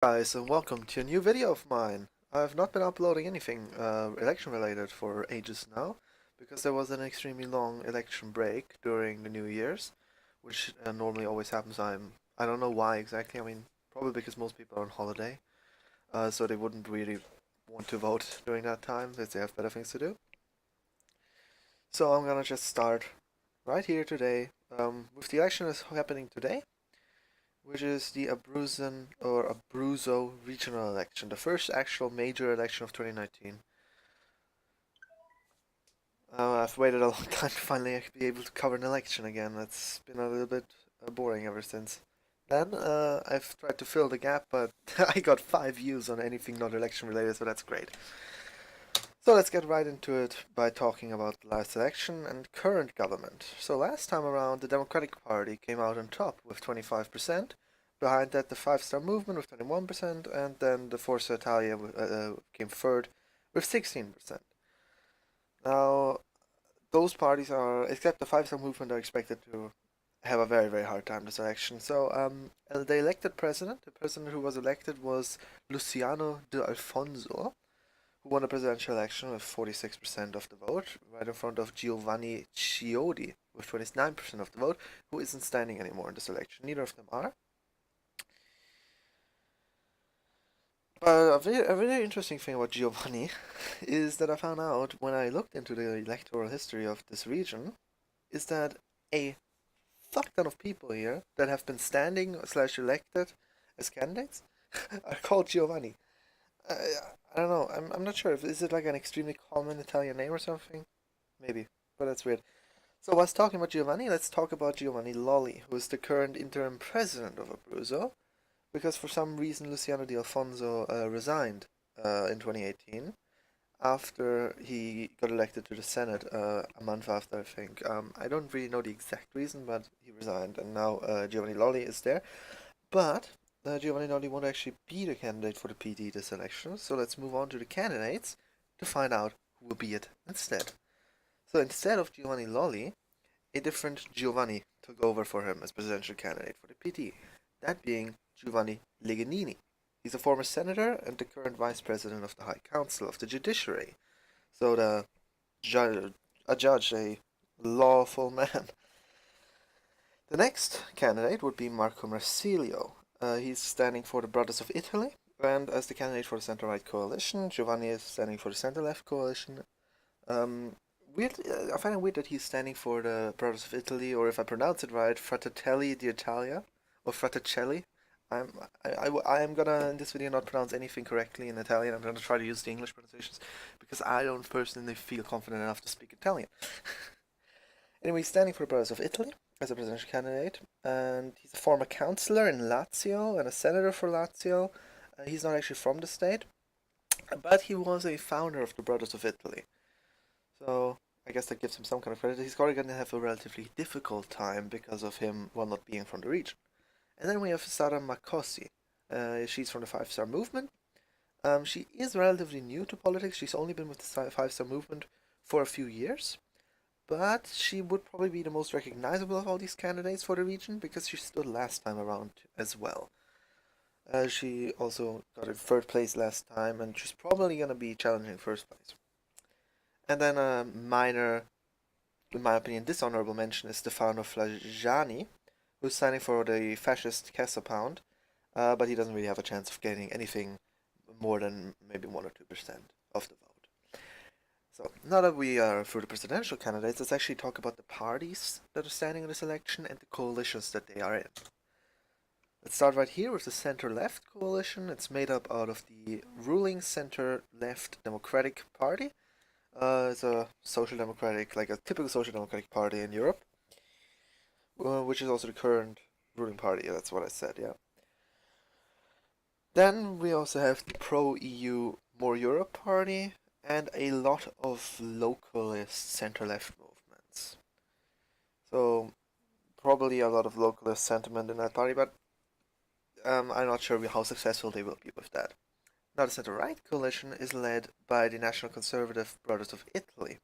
Guys, and welcome to a new video of mine. I've not been uploading anything election related for ages now because there was an extremely long election break during the New Year's, which normally always happens. I don't know why exactly. I mean, probably because most people are on holiday, so they wouldn't really want to vote during that time as they have better things to do. So I'm gonna just start right here today with the election is happening today, which is the Abruzzo regional election, the first actual major election of 2019. I've waited a long time to finally be able to cover an election again. It's been a little bit boring ever since. Then I've tried to fill the gap, but I got 5 views on anything not election related, so that's great. So let's get right into it by talking about the last election and current government. So last time around, the Democratic Party came out on top with 25%. Behind that, the Five Star Movement with 21%, and then the Forza Italia came third with 16%. Now, those parties are, except the Five Star Movement, are expected to have a very, very hard time this election. So, the elected president, the president who was elected was Luciano de Alfonso, who won the presidential election with 46% of the vote, right in front of Giovanni Chiodi with 29% of the vote, who isn't standing anymore in this election. Neither of them are. But a very interesting thing about Giovanni is that I found out when I looked into the electoral history of this region is that a fuck ton of people here that have been standing slash elected as candidates are called Giovanni. I, I don't know. I'm not sure. Is it like an extremely common Italian name or something? Maybe, but that's weird. So, whilst talking about Giovanni, let's talk about Giovanni Lolli, who is the current interim president of Abruzzo, because for some reason Luciano Di Alfonso resigned in 2018 after he got elected to the Senate a month after, I think. I don't really know the exact reason, but he resigned, and now Giovanni Lolli is there. But Giovanni Lolli won't actually be the candidate for the PD this election, so let's move on to the candidates to find out who will be it instead. So instead of Giovanni Lolli, a different Giovanni took over for him as presidential candidate for the PD, that being Giovanni Leganini. He's a former senator and the current vice president of the High Council of the Judiciary. So a judge, a lawful man. The next candidate would be Marco Marsilio. He's standing for the Brothers of Italy, and as the candidate for the centre-right coalition, Giovanni is standing for the centre-left coalition. Um, I find it weird that he's standing for the Brothers of Italy, or if I pronounce it right, Fratelli d'Italia, or Fraticelli. I am gonna in this video not pronounce anything correctly in Italian. I'm gonna try to use the English pronunciations because I don't personally feel confident enough to speak Italian. Anyway, he's standing for the Brothers of Italy as a presidential candidate, and he's a former councillor in Lazio and a senator for Lazio. He's not actually from the state, but he was a founder of the Brothers of Italy. So I guess that gives him some kind of credit. He's probably going to have a relatively difficult time because of him, well, not being from the region. And then we have Sara Makosi. She's from the Five Star Movement. She is relatively new to politics. She's only been with the Five Star Movement for a few years. But she would probably be the most recognizable of all these candidates for the region because she stood last time around as well. She also got in third place last time, and she's probably going to be challenging first place. And then a minor, in my opinion, dishonorable mention is Stefano Flajani, who's standing for the fascist Pound, but he doesn't really have a chance of getting anything more than maybe 1 or 2% of the vote. So now that we are through the presidential candidates, let's actually talk about the parties that are standing in this election and the coalitions that they are in. Let's start right here with the center-left coalition. It's made up out of the ruling center-left Democratic Party. It's a social democratic, like a typical social democratic party in Europe, which is also the current ruling party. That's what I said, yeah. Then we also have the pro-EU More Europe party and a lot of localist center-left movements. So probably a lot of localist sentiment in that party, but I'm not sure how successful they will be with that. Now the center-right coalition is led by the National Conservative Brothers of Italy,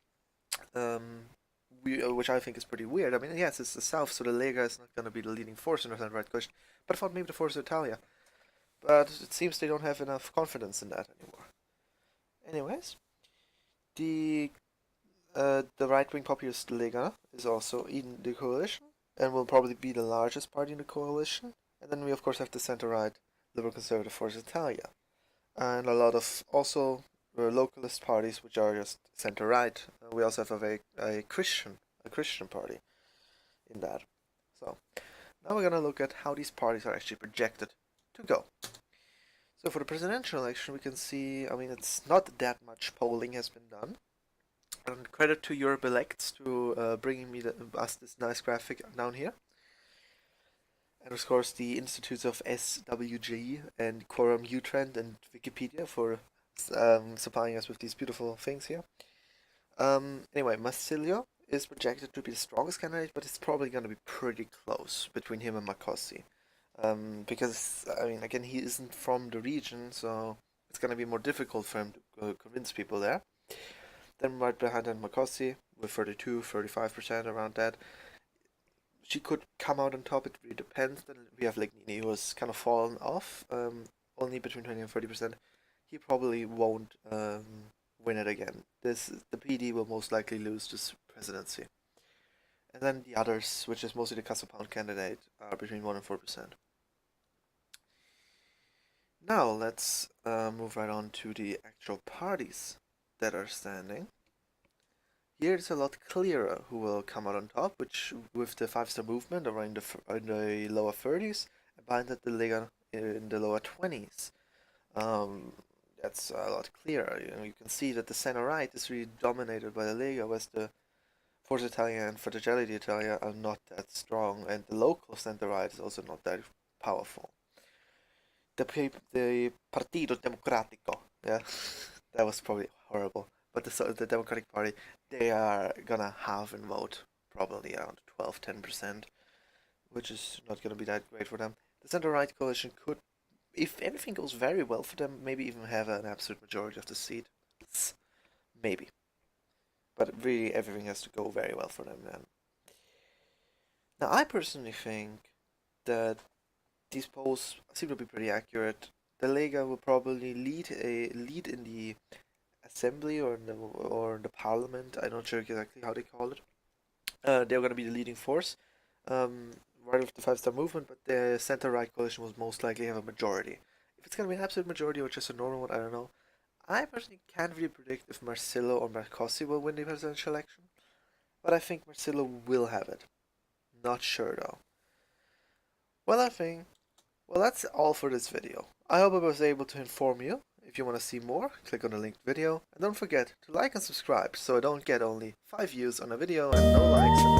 which I think is pretty weird. I mean, yes, it's the south, so the Lega is not going to be the leading force in the center-right coalition, but I thought maybe the Forza Italia. but it seems they don't have enough confidence in that anymore. Anyways, the the right-wing populist Lega is also in the coalition and will probably be the largest party in the coalition. And then we of course have the center-right Liberal Conservative Forza Italia, and a lot of also localist parties which are just center-right. We also have a Christian party in that. So now we're gonna look at how these parties are actually projected to go. So for the presidential election, we can see, I mean, it's not that much polling has been done. And credit to Europe Elects to bringing us this nice graphic down here. And of course the institutes of SWG and Quorum Utrend and Wikipedia for supplying us with these beautiful things here. Anyway, Marsilio is projected to be the strongest candidate, but it's probably going to be pretty close between him and Marcosi. Because, I mean, again, he isn't from the region, so it's going to be more difficult for him to convince people there. Then right behind him, Marcosi with 32-35% around that. She could come out on top, it really depends. Then we have Legnini, who has kind of fallen off, only between 20 and 30%. He probably won't win it again. The PD will most likely lose this presidency. And then the others, which is mostly the Castle-Pound candidate, are between 1 and 4%. Now let's move right on to the actual parties that are standing. Here it's a lot clearer who will come out on top, which with the Five Star Movement around in the lower 30s, and behind that the Lega in the lower 20s. That's a lot clearer. You can see that the center right is really dominated by the Lega, whereas the Forza Italia and Fratelli d'Italia are not that strong, and the local center right is also not that powerful. The Partito Democratico, yeah, that was probably horrible. But the Democratic Party, they are gonna have and vote probably around 12-10%, which is not gonna be that great for them. The center-right coalition could, if everything goes very well for them, maybe even have an absolute majority of the seats. Maybe. But really, everything has to go very well for them then. Now, I personally think that these polls seem to be pretty accurate. The Lega will probably lead in the assembly or in the parliament. I'm not sure exactly how they call it. They're going to be the leading force, right of the Five Star Movement, but the center-right coalition will most likely have a majority. If it's going to be an absolute majority or just a normal one, I don't know. I personally can't really predict if Marsilio or Marcosi will win the presidential election, but I think Marsilio will have it. Not sure though. Well, that's all for this video. I hope I was able to inform you. If you want to see more, click on the linked video, and don't forget to like and subscribe so I don't get only 5 views on a video and no likes